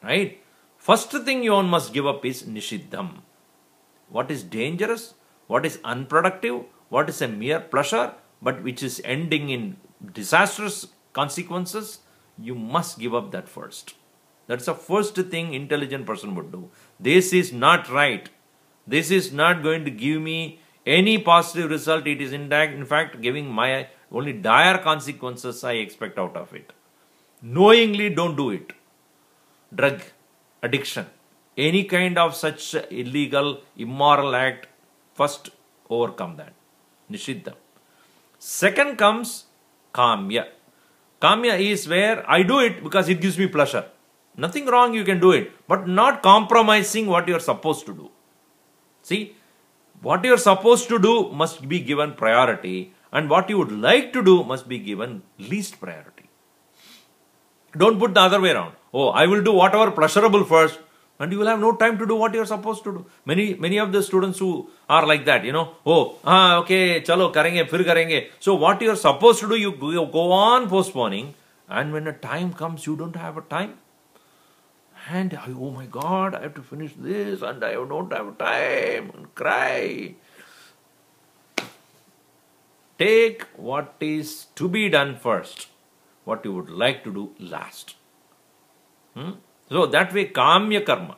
Right? First thing you must give up is nishiddham. What is dangerous, what is unproductive, what is a mere pleasure, but which is ending in disastrous consequences, you must give up that first. That's the first thing intelligent person would do. This is not right. This is not going to give me any positive result. It is in fact giving my only dire consequences I expect out of it. Knowingly don't do it. Drug addiction, any kind of such illegal, immoral act, first overcome that. Nishiddha. Second comes kamya. Kamya is where I do it because it gives me pleasure. Nothing wrong, you can do it, but not compromising what you are supposed to do. See, what you are supposed to do must be given priority, and what you would like to do must be given least priority. Don't put the other way around. Oh, I will do whatever pleasurable first, and you will have no time to do what you are supposed to do. Many of the students who are like that, okay, chalo, karenge, fir karenge. So what you are supposed to do, you go on postponing, and when a time comes, you don't have a time. And oh my God, I have to finish this and I don't have time, and cry. Take what is to be done first, what you would like to do last. So that way, kamya karma,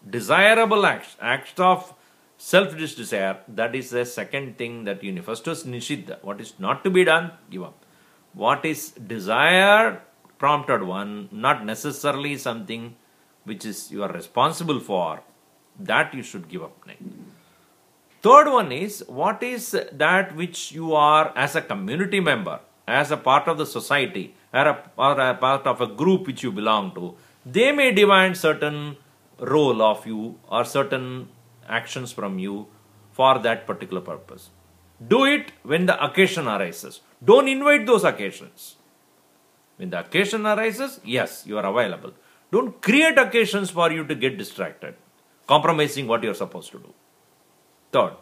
desirable acts of self-desire, that is the second thing that you need. First is nishiddha, what is not to be done, give up. What is desire prompted one, not necessarily something which is you are responsible for, that you should give up next. Third one is what is that which you are as a community member, as a part of the society, or a part of a group which you belong to. They may demand certain role of you or certain actions from you for that particular purpose. Do it when the occasion arises. Don't invite those occasions. When the occasion arises, yes, you are available. Don't create occasions for you to get distracted, compromising what you are supposed to do. Third,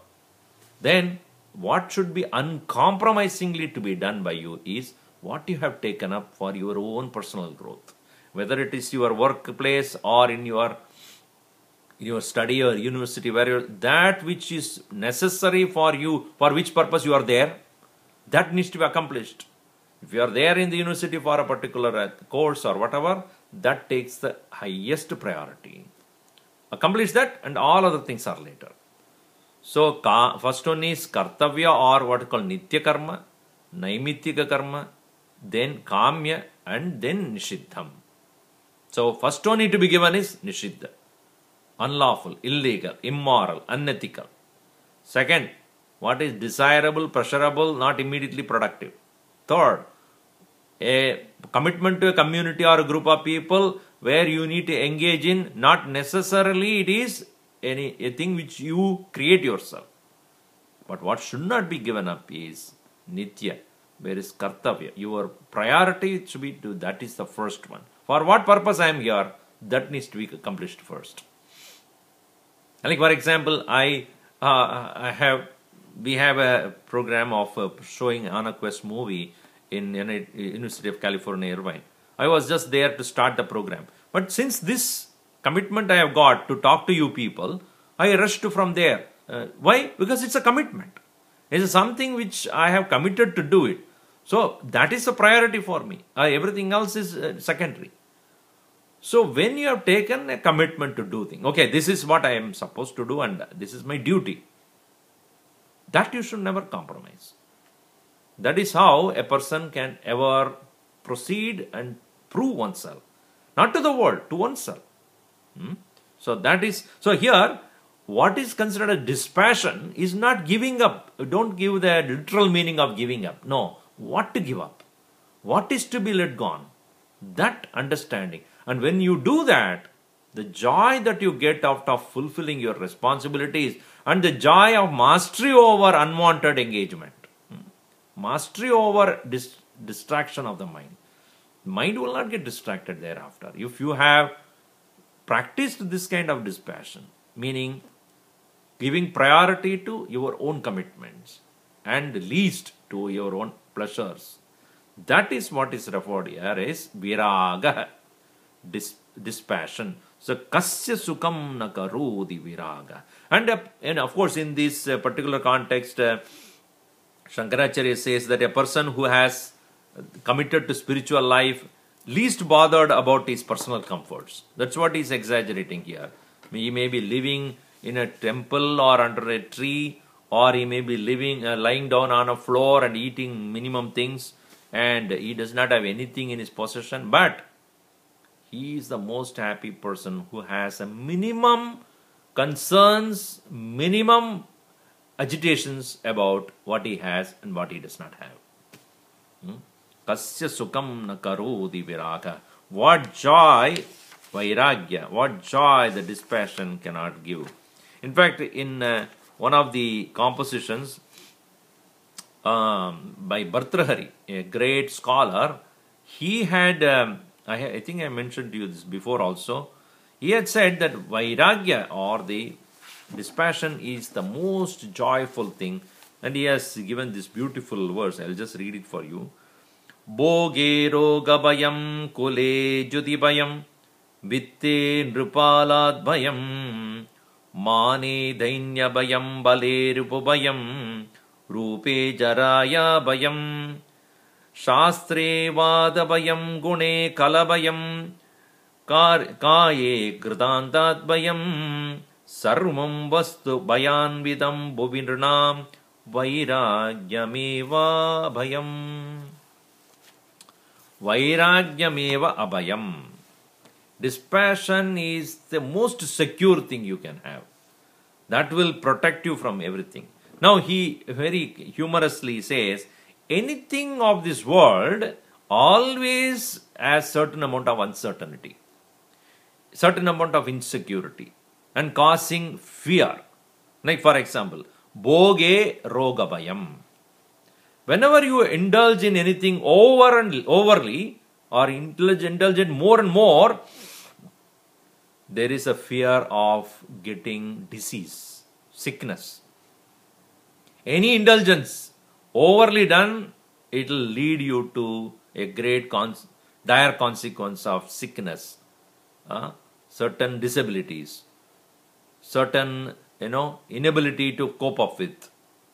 then what should be uncompromisingly to be done by you is what you have taken up for your own personal growth. Whether it is your workplace or in your study or university, where that which is necessary for you, for which purpose you are there, that needs to be accomplished. If you are there in the university for a particular course or whatever, that takes the highest priority. Accomplish that and all other things are later. So, first one is kartavya or what is called nitya karma, naimityika karma, then kamya and then nishiddham. So, first one need to be given is nishiddha. Unlawful, illegal, immoral, unethical. Second, what is desirable, pleasurable, not immediately productive. Third, a commitment to a community or a group of people where you need to engage in, not necessarily it is a thing which you create yourself. But what should not be given up is nitya, where is kartavya. Your priority should be to, that is the first one. For what purpose I am here, that needs to be accomplished first. Like for example, we have a program of showing Anna Quest movie in University of California, Irvine. I was just there to start the program. But since this commitment I have got to talk to you people, I rushed from there. Why? Because it's a commitment. It's something which I have committed to do it. So that is a priority for me. Everything else is secondary. So when you have taken a commitment to do things, okay, this is what I am supposed to do and this is my duty, that you should never compromise. That is how a person can ever proceed and prove oneself. Not to the world, to oneself. So here, what is considered a dispassion is not giving up. Don't give the literal meaning of giving up. No, what to give up? What is to be let gone? That understanding. And when you do that, the joy that you get out of fulfilling your responsibilities and the joy of mastery over unwanted engagement. Mastery over distraction of the mind. Mind will not get distracted thereafter. If you have practiced this kind of dispassion, meaning giving priority to your own commitments and least to your own pleasures, that is what is referred here as viraga, dispassion. So, kasya sukam na karodi viraga. And of course, in this particular context, Shankaracharya says that a person who has committed to spiritual life, least bothered about his personal comforts. That's what he's exaggerating here. He may be living in a temple or under a tree, or he may be lying down on a floor and eating minimum things, and he does not have anything in his possession, but he is the most happy person who has a minimum concerns, minimum agitations about what he has and what he does not have. Kasya sukam na karodi viraga. What joy, vairagya, what joy the dispassion cannot give. In fact, in one of the compositions by Bhartrhari, a great scholar, he had, I think I mentioned to you this before also, he had said that vairagya or the dispassion is the most joyful thing, and he has given this beautiful verse. I'll just read it for you. Bhoge rogabayam kule jyutibayam vitte nrupalad bayam mane dainya bale rupabayam rupe jaraya bayam shastre vadabayam gune kalabayam kaye kritantat bayam sarvam vastu bayanvidam bhuvinranam vairagyameva bhayam. Vairagyameva abhayam. Dispassion is the most secure thing you can have. That will protect you from everything. Now he very humorously says, anything of this world always has certain amount of uncertainty, certain amount of insecurity, and causing fear. Like for example, bhoge rogabayam. Whenever you indulge in anything overly or indulge more and more, there is a fear of getting disease, sickness. Any indulgence overly done, it will lead you to a great dire consequence of sickness, certain disabilities, certain inability to cope up with.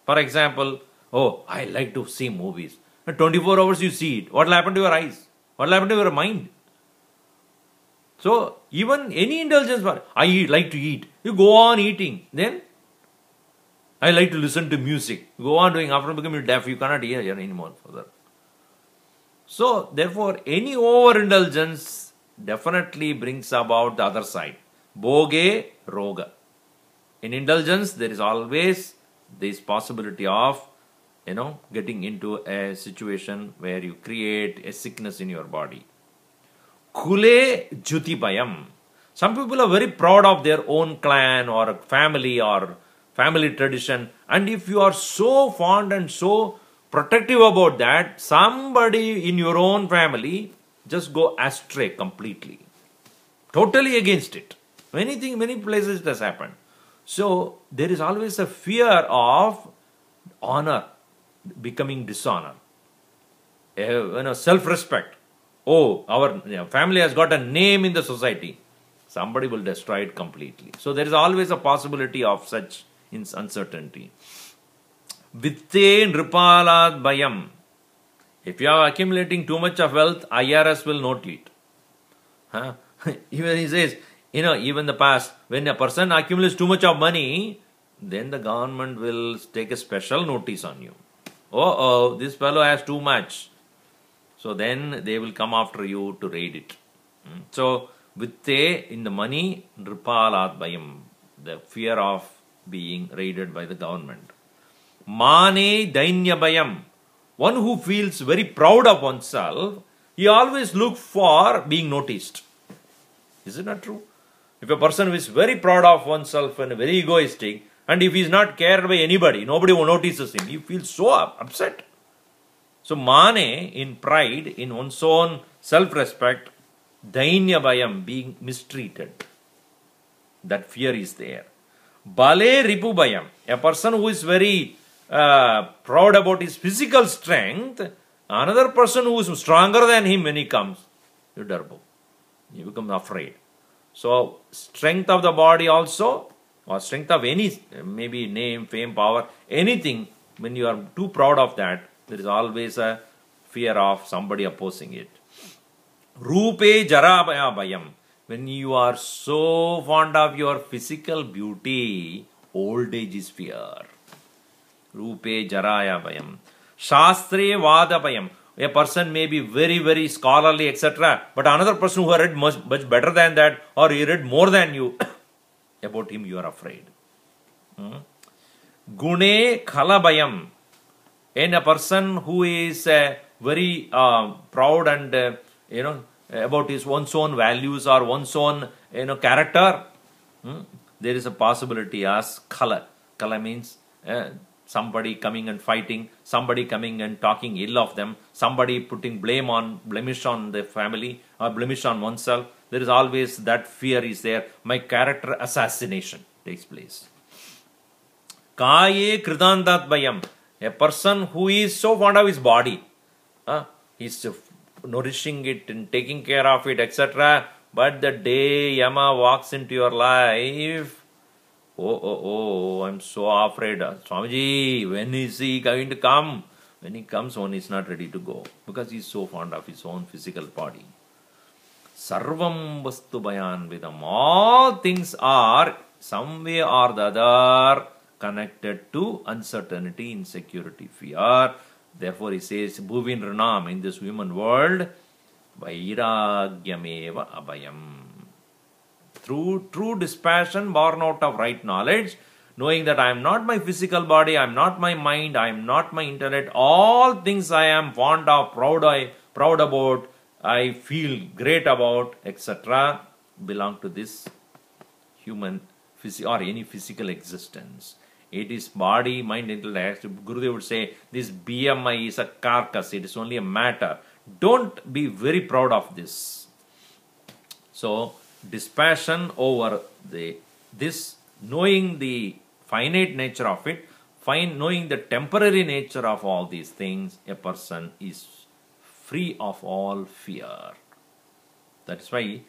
For example, oh, I like to see movies. 24 hours you see it. What will happen to your eyes? What will happen to your mind? So, even any indulgence, I like to eat. You go on eating. Then, I like to listen to music. You go on doing. After becoming deaf, you cannot hear anymore further. So, therefore, any overindulgence definitely brings about the other side. Bhoge roga. In indulgence, there is always this possibility of getting into a situation where you create a sickness in your body. Kule jyutibayam. Some people are very proud of their own clan or family tradition. And if you are so fond and so protective about that, somebody in your own family just go astray completely. Totally against it. Many places it has happened. So there is always a fear of honor becoming dishonor. Self-respect. Oh, our family has got a name in the society. Somebody will destroy it completely. So there is always a possibility of such uncertainty. Vitte nripalad bayam. If you are accumulating too much of wealth, IRS will note it. Huh? Even he says, even the past, when a person accumulates too much of money, then the government will take a special notice on you. Oh, this fellow has too much. So then they will come after you to raid it. So, vitte, in the money, nripalat bayam, the fear of being raided by the government. Mane dainya bayam, one who feels very proud of oneself, he always looks for being noticed. Is it not true? If a person is very proud of oneself and very egoistic, and if he is not cared by anybody, nobody notices him, he feels so upset. So, mane, in pride, in one's own self-respect, dainya bayam, being mistreated. That fear is there. Bale ripu bayam, a person who is very proud about his physical strength, another person who is stronger than him when he comes, you darbo. You become afraid. So, strength of the body also, or strength of any, maybe name, fame, power, anything, when you are too proud of that, there is always a fear of somebody opposing it. Rupe jarabaya bayam. When you are so fond of your physical beauty, old age is fear. Rupe jaraya bayam. Shastre vada bayam. A person may be very, very scholarly, etc. But another person who read much better than that, or he read more than you, about him you are afraid. Gune khala and a person who is very proud and about his one's own values or one's own character, there is a possibility as khala. Khala means somebody coming and fighting, somebody coming and talking ill of them, somebody putting blemish on the family or blemish on oneself. There is always that fear is there. My character assassination takes place. Kaye kridandat bayam. A person who is so fond of his body, he's nourishing it and taking care of it, etc. But the day Yama walks into your life, I'm so afraid. Swamiji, when is he going to come? When he comes, one is not ready to go because he is so fond of his own physical body. Sarvam vastu bayan vidam. All things are some way or the other connected to uncertainty, insecurity, fear. Therefore, he says, Bhuvin Ranam, in this human world, Vairagyameva Abhayam. Through true dispassion born out of right knowledge, knowing that I am not my physical body, I am not my mind, I am not my intellect, all things I am fond of, proud about, I feel great about, etc., belong to this human or any physical existence. It is body, mind, intellect. Gurudev would say, this BMI is a carcass, it is only a matter. Don't be very proud of this. So, dispassion over this, knowing the finite nature of it, knowing the temporary nature of all these things, a person is free of all fear. That is why,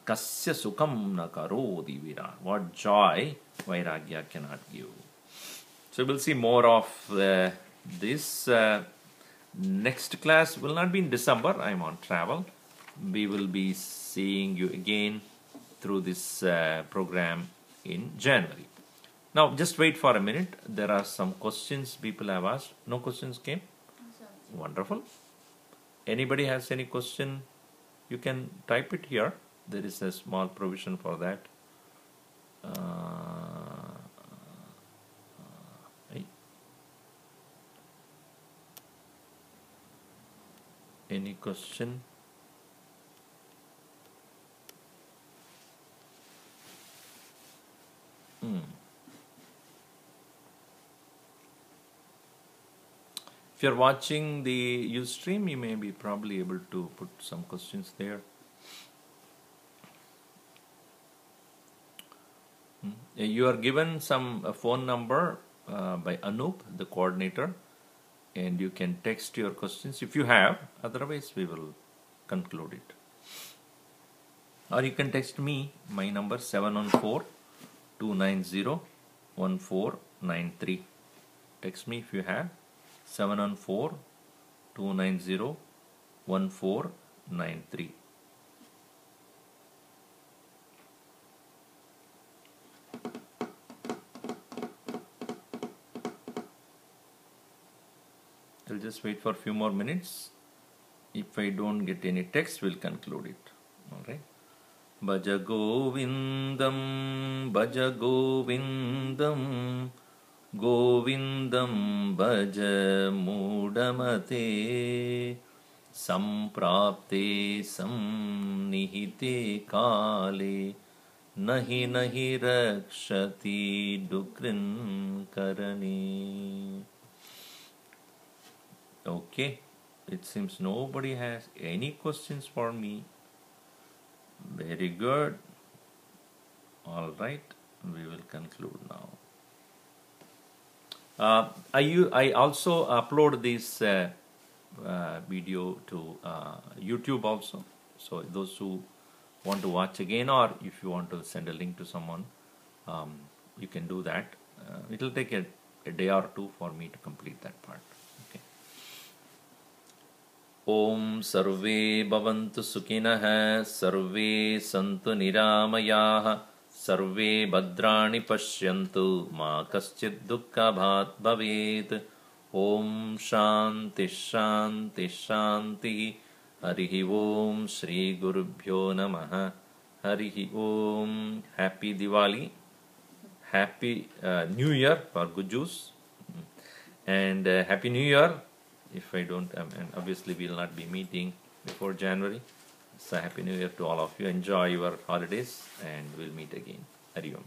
kasya sukham na karodi vira. What joy Vairagya cannot give. So we'll see more of this. Next class will not be in December. I'm on travel. We will be seeing you again through this program in January. Now just wait for a minute. There are some questions people have asked. No questions came? Wonderful. Anybody has any question? You can type it here. There is a small provision for that. Any question? If you're watching the Ustream, you may be probably able to put some questions there. You are given some phone number by Anup, the coordinator, and you can text your questions if you have. Otherwise, we will conclude it. or you can text me my number 714-290-1493. Text me if you have 714-290-1493. I'll just wait for a few more minutes. If I don't get any text, we'll conclude it. Alright. Bhaja Govindam, Bhaja Govindam, Govindam Bhaja Mudamate, Samprapte Samnihite Kale, Nahi Nahi Rakshati Dukrin Karani. Okay, it seems nobody has any questions for me. Very good. All right, we will conclude now. I also upload this video to YouTube also. So those who want to watch again, or if you want to send a link to someone, you can do that. It will take a day or two for me to complete that part. Okay. Om Sarve Bhavantu Sukhinah, Sarve Santu Niramayah, Sarve Bhadrani Pashyantu, Ma Kaschid Dukkha Bhat Bhavet. Om Shanti Shanti Shanti. Harihi Om Shri Gurubhyo Namaha. Harihi Om. Happy Diwali. Happy New Year for Gujus. And Happy New Year. If I don't, and obviously we will not be meeting before January. So Happy New Year to all of you. Enjoy your holidays and we'll meet again. Hari Om.